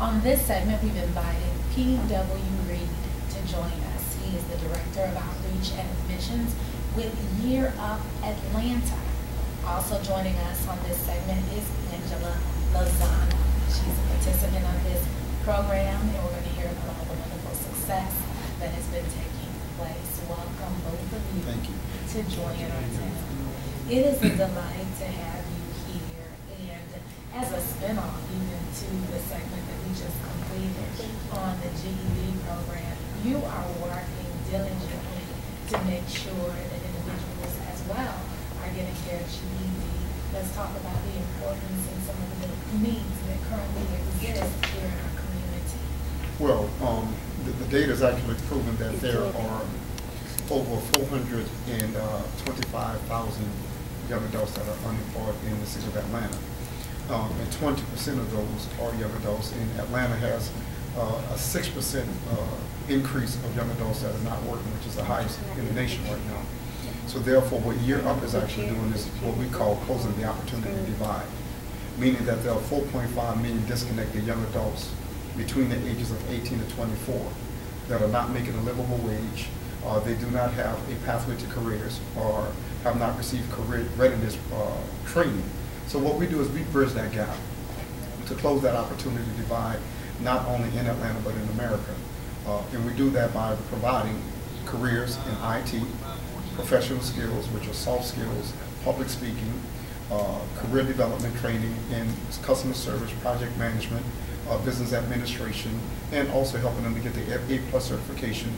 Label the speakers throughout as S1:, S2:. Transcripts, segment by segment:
S1: On this segment, we've invited P.W. Reed to join us. He is the Director of Outreach and Admissions with Year Up Atlanta. Also joining us on this segment is Angela Lozano. She's a participant of this program, and we're going to hear about all the wonderful success that has been taking place. Welcome, both of you,
S2: Thank you,
S1: to join our panel. It is a delight to have you here, and as a spinoff even to the segment that we just completed on the GED program, you are working diligently to make sure that individuals as well are getting their GED. Let's talk about the importance and some of the needs that currently exist here in our community.
S2: Well, the data has actually proven that there are over 425,000 young adults that are unemployed in the city of Atlanta. And 20% of those are young adults. And Atlanta has a 6% increase of young adults that are not working, which is the highest in the nation right now. So therefore, what Year Up is actually doing is what we call closing the opportunity divide, meaning that there are 4.5 million disconnected young adults between the ages of 18 to 24 that are not making a livable wage. They do not have a pathway to careers or have not received career readiness training. So what we do is we bridge that gap to close that opportunity divide, not only in Atlanta but in America. And we do that by providing careers in IT, professional skills, which are soft skills, public speaking, career development training in customer service, project management, business administration, and also helping them to get the A+ certification.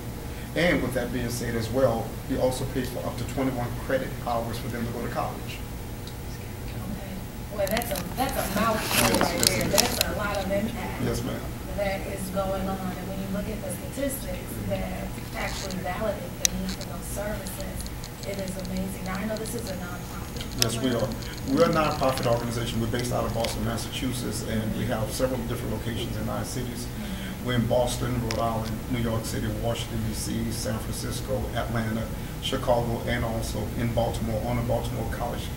S2: And with that being said as well, we also pay for up to 21 credit hours for them to go to college.
S1: Okay. Well, that's a mouthful right there. That's a lot of impact.
S2: Yes, ma'am.
S1: That is going on. And when you look at the statistics that actually validate the need for those services, it is amazing. Now, I know this is a nonprofit.
S2: Yes, we are. We're a nonprofit organization. We're based out of Boston, Massachusetts, and we have several different locations in 9 cities. We're in Boston, Rhode Island, New York City, Washington, D.C., San Francisco, Atlanta, Chicago, and also in Baltimore, on the Baltimore College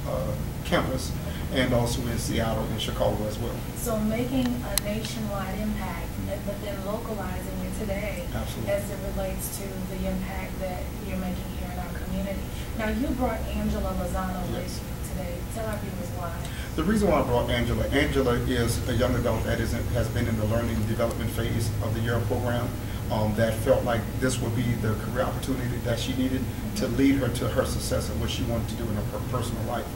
S2: campus, and also in Seattle and Chicago as well.
S1: So making a nationwide impact, but then localizing it today.
S2: Absolutely.
S1: As it relates to the impact that you're making here in our community. Now, you brought Angela Lozano with you today. Tell our viewers why.
S2: The reason why I brought Angela is a young adult that has been in the learning and development phase of the Year program, that felt like this would be the career opportunity that she needed to lead her to her success and what she wanted to do in her personal life.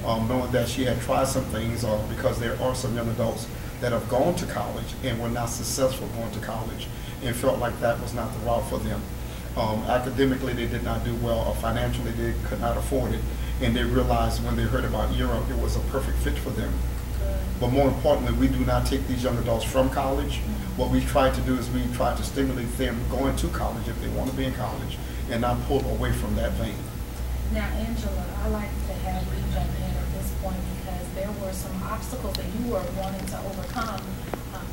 S2: Knowing that she had tried some things, because there are some young adults that have gone to college and were not successful going to college and felt like that was not the route for them. Academically, they did not do well, or financially, they could not afford it. And they realized when they heard about Europe, it was a perfect fit for them. But more importantly, we do not take these young adults from college. What we try to do is we try to stimulate them going to college if they want to be in college and not pull away from that vein.
S1: Now, Angela, I'd like to have you jump in at this point because there were some obstacles that you were wanting to overcome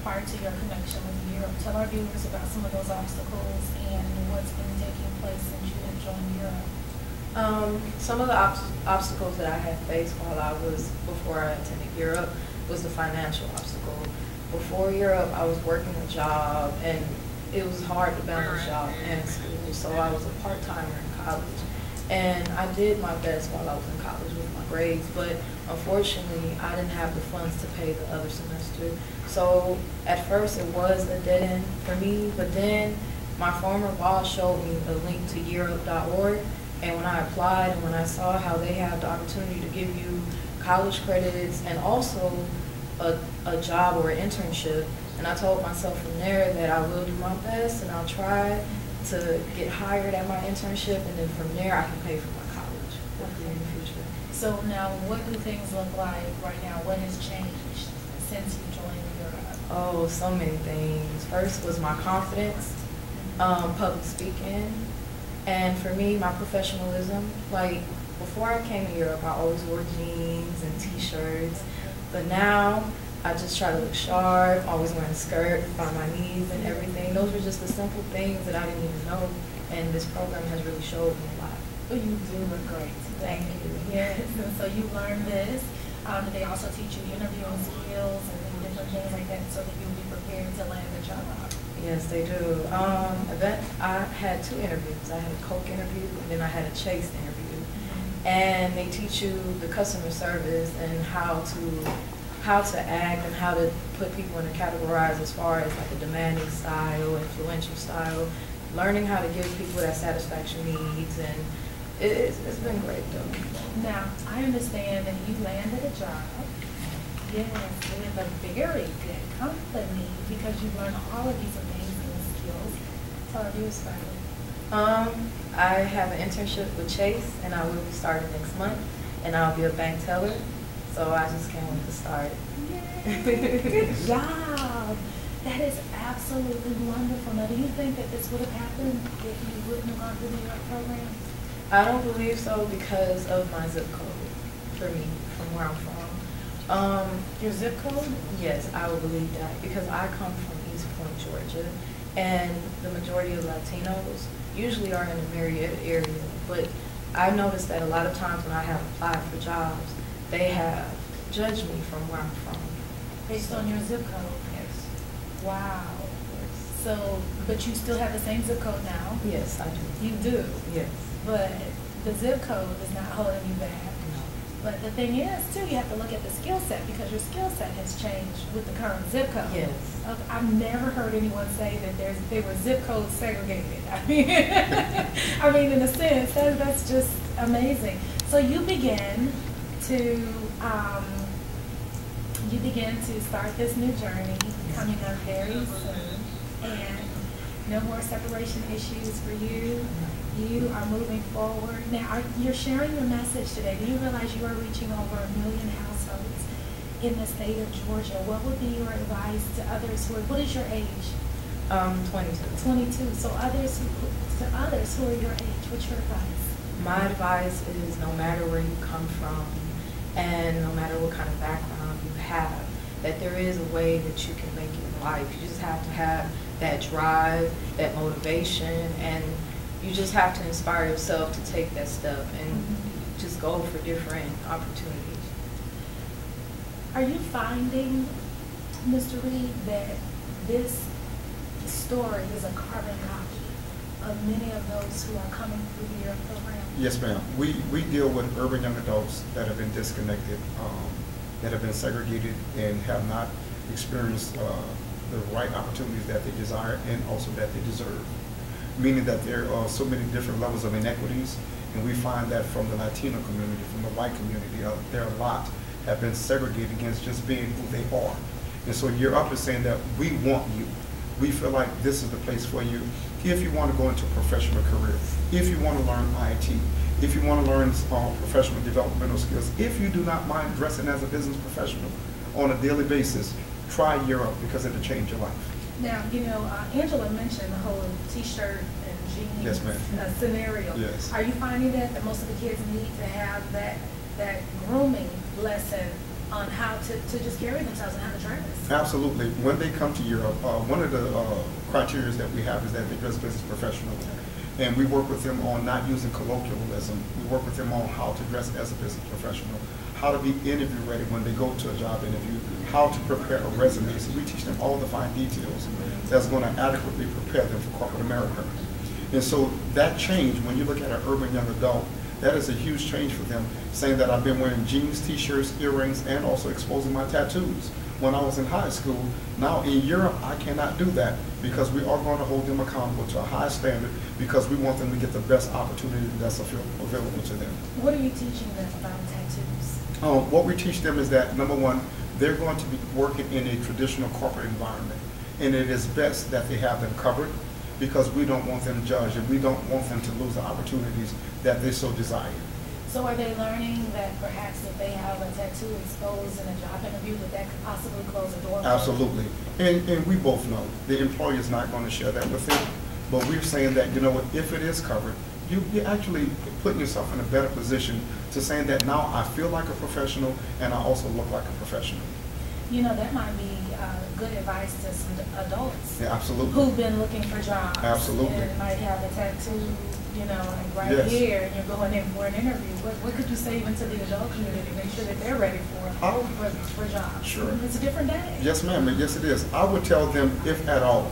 S1: prior to your connection with Europe. Tell our viewers about some of those obstacles and what's been taking place since you had joined Europe.
S3: Some of the obstacles that I had faced before I attended Europe was the financial obstacle. Before Europe, I was working a job, and it was hard to balance job and school, so I was a part-timer in college. And I did my best while I was in college with my grades, but unfortunately, I didn't have the funds to pay the other semester. So at first, it was a dead end for me, but then my former boss showed me a link to yearup.org. And when I applied and when I saw how they have the opportunity to give you college credits and also a job or an internship, and I told myself from there that I will do my best and I'll try to get hired at my internship, and then from there I can pay for my college in the future.
S1: So now, what do things look like right now? What has changed since you joined Europe?
S3: Oh, so many things. First was my confidence, public speaking. And for me, my professionalism. Like, before I came to Europe, I always wore jeans and t-shirts. But now, I just try to look sharp, always wearing a skirt by my knees and everything. Those were just the simple things that I didn't even know. And this program has really showed me a lot.
S1: Well, you do look great.
S3: Thank you.
S1: Yes, and so you learned this. They also teach you interviewing skills and different things like that so that you'll be prepared to
S3: Yes, they do. I had 2 interviews. I had a Coke interview, and then I had a Chase interview. And they teach you the customer service and how to act and how to put people in a categorize as far as like a demanding style, influential style, learning how to give people that satisfaction needs, and it's been great though.
S1: Now, I understand that you landed a job, yes, with a very good company because you learned all of these amazing skills. Tell our viewers about it.
S3: I have an internship with Chase, and I will be starting next month, and I'll be a bank teller. So I just can't wait to start.
S1: Yay. Good job. That is absolutely wonderful. Now, do you think that this would have happened if you wouldn't have gone through the New York program?
S3: I don't believe so because of my zip code for me, from where I'm from.
S1: Your zip code?
S3: Yes, I would believe that because I come from East Point, Georgia, and the majority of Latinos usually are in the Marietta area. But I noticed that a lot of times when I have applied for jobs, they have judged me from where I'm from.
S1: Based on your zip code?
S3: Yes.
S1: Wow.
S3: Yes.
S1: So, but you still have the same zip code now?
S3: Yes, I do.
S1: You do?
S3: Yes.
S1: But the zip code is not holding you back.
S3: No.
S1: But the thing is, too, you have to look at the skill set because your skill set has changed with the current zip code.
S3: Yes.
S1: I've never heard anyone say that they were zip code segregated. I mean, in a sense, that's just amazing. So you begin to start this new journey coming up very soon, and no more separation issues for you. You are moving forward. Now, you're sharing your message today. Do you realize you are reaching over 1 million households in the state of Georgia? What would be your advice to others what is your age?
S3: 22.
S1: 22. So to others who are your age, what's your advice?
S3: My advice is no matter where you come from and no matter what kind of background you have, that there is a way that you can make it in life. You just have to have that drive, that motivation, and you just have to inspire yourself to take that step and just go for different opportunities.
S1: Are you finding, Mr. Reed, that this story is a carbon copy of many of those who are coming through your program?
S2: Yes, ma'am. We deal with urban young adults that have been disconnected, that have been segregated and have not experienced the right opportunities that they desire and also that they deserve. Meaning that there are so many different levels of inequities, and we find that from the Latino community, from the white community, there are a lot have been segregated against just being who they are. And so Year Up is saying that we want you. We feel like this is the place for you if you want to go into a professional career, if you want to learn IT, if you want to learn professional developmental skills, if you do not mind dressing as a business professional on a daily basis, try Year Up because it'll change your life.
S1: Now, Angela mentioned the whole T-shirt and jeans
S2: Yes, ma'am.
S1: Scenario.
S2: Yes.
S1: Are you finding that most of the kids need to have that grooming lesson on how to just carry themselves and how to dress?
S2: Absolutely. When they come to Year Up, one of the criteria that we have is that they dress business professional. And we work with them on not using colloquialism. We work with them on how to dress as a business professional, how to be interview ready when they go to a job interview, how to prepare a resume. So we teach them all the fine details that's going to adequately prepare them for corporate America. And so that change, when you look at an urban young adult, that is a huge change for them, saying that I've been wearing jeans, T-shirts, earrings, and also exposing my tattoos. When I was in high school, now in Europe, I cannot do that because we are going to hold them accountable to a high standard because we want them to get the best opportunity that's available to them.
S1: What are you teaching them about tattoos?
S2: What we teach them is that, number one, they're going to be working in a traditional corporate environment, and it is best that they have them covered because we don't want them judged and we don't want them to lose the opportunities that they so desire.
S1: So are they learning that perhaps if they have a tattoo exposed in a job interview that could possibly close a door?
S2: Absolutely. And we both know the employer is not going to share that with them, but we're saying that, if it is covered, you're actually putting yourself in a better position to saying that now I feel like a professional and I also look like a professional.
S1: That might be good advice to some adults.
S2: Yeah, absolutely.
S1: Who've been looking for jobs.
S2: Absolutely.
S1: And might have a tattoo, like right
S2: Yes.
S1: here, and you're going in for an interview. What could you say even to the adult community to make sure that they're ready for jobs?
S2: Sure.
S1: It's a different day.
S2: Yes, ma'am. Yes, it is. I would tell them, if at all,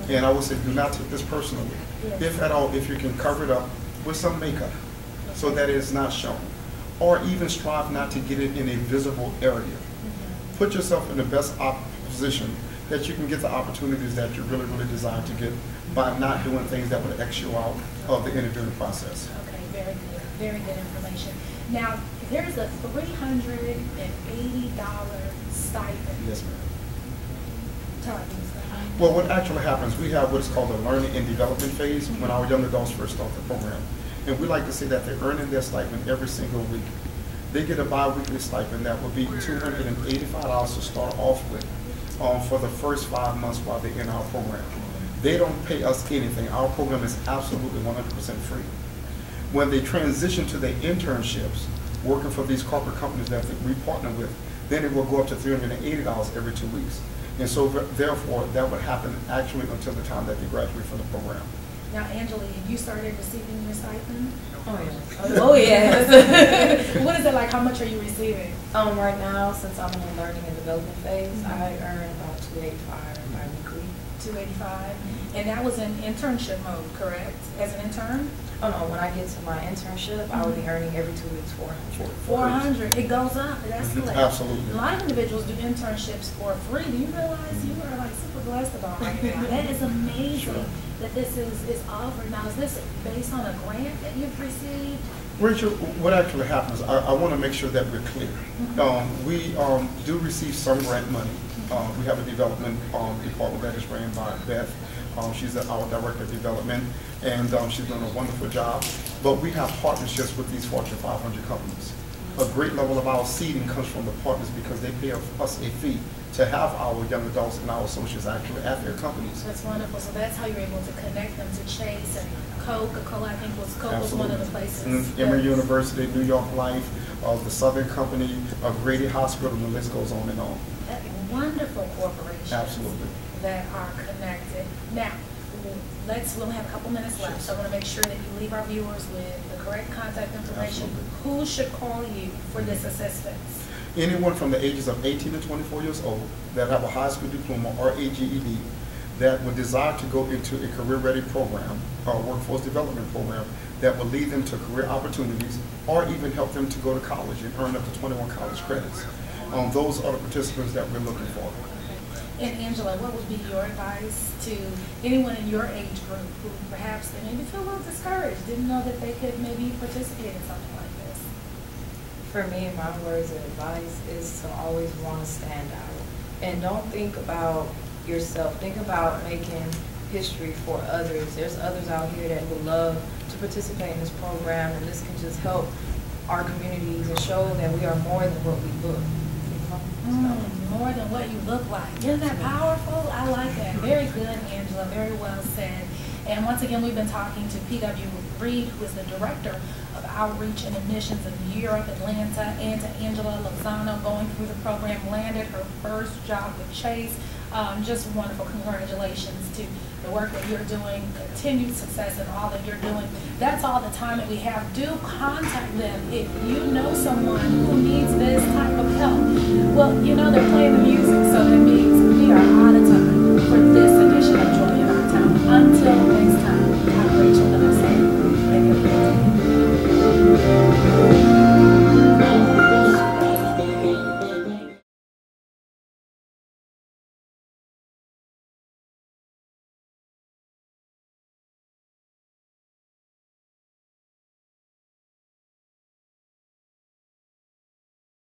S2: And I would say, do not take this personally.
S1: Yes.
S2: If at all, if you can cover it up with some makeup so that it is not shown. Or even strive not to get it in a visible area. Put yourself in the best position that you can get the opportunities that you really, really desire to get by not doing things that would X you out of the interviewing process.
S1: Okay, very good information. Now, there's a $380 stipend.
S2: Yes, ma'am.
S1: Tell me that.
S2: Well, what actually happens, we have what's called the learning and development phase when our young adults first start the program. And we like to say that they're earning their stipend every single week. They get a bi-weekly stipend that will be $285 to start off with for the first 5 months while they're in our program. They don't pay us anything. Our program is absolutely 100% free. When they transition to their internships, working for these corporate companies that we partner with, then it will go up to $380 every 2 weeks. And so therefore, that would happen actually until the time that they graduate from the program.
S1: Now, Angela, have you started receiving your stipend?
S3: Oh, yes.
S1: Oh, yes. What is it like? How much are you receiving?
S3: Right now, since I'm in the learning and development phase, I earn about $285 bi-weekly.
S1: $285. And that was in internship mode, correct? As an intern?
S3: Oh no, when I get to my internship, I will be earning every 2 weeks $400.
S1: 400. It goes up. It escalates.
S2: Absolutely.
S1: A lot of individuals do internships for free. Do you realize you are like super blessed about right now? That is amazing that this is offered. Now, is this based on a grant that you've received?
S2: Rachel, what actually happens, I want to make sure that we're clear. We do receive some grant money. We have a development department that is ran by Beth. She's our director of development, and she's doing a wonderful job. But we have partnerships with these Fortune 500 companies. A great level of our seeding comes from the partners because they pay us a fee to have our young adults and our associates actually at their companies.
S1: That's wonderful. So that's how you're able to connect them to Chase and Coca-Cola. I think Coke was one of the places.
S2: Emory University, New York Life, the Southern Company, Grady Hospital, and the list goes on and on.
S1: Wonderful corporations.
S2: Absolutely.
S1: That are connected. Now, we'll have a couple minutes left, so I want to make sure that you leave our viewers with the correct contact information.
S2: Absolutely.
S1: Who should call you for this assistance?
S2: Anyone from the ages of 18 to 24 years old that have a high school diploma or a GED that would desire to go into a career-ready program or workforce development program that will lead them to career opportunities or even help them to go to college and earn up to 21 college credits. Those are the participants that we're looking for.
S1: And Angela, what would be your advice to anyone in your age group who perhaps they maybe feel a little discouraged, didn't know that they could maybe participate in something like this?
S3: For me, my words of advice is to always want to stand out. And don't think about yourself. Think about making history for others. There's others out here that would love to participate in this program, and this can just help our communities and show that we are more than what we look.
S1: More than what you look like. Isn't that powerful? I like that. Very good, Angela. Very well said. And once again, we've been talking to P.W. Reed, who is the Director of Outreach and Admissions in Europe, Atlanta, and to Angela Lozano, going through the program, landed her first job with Chase. Just wonderful. Congratulations to the work that you're doing, continued success in all that you're doing. That's all the time that we have. Do contact them if you know someone who needs this type of help. Well, you know they're playing the music, so that means we are out of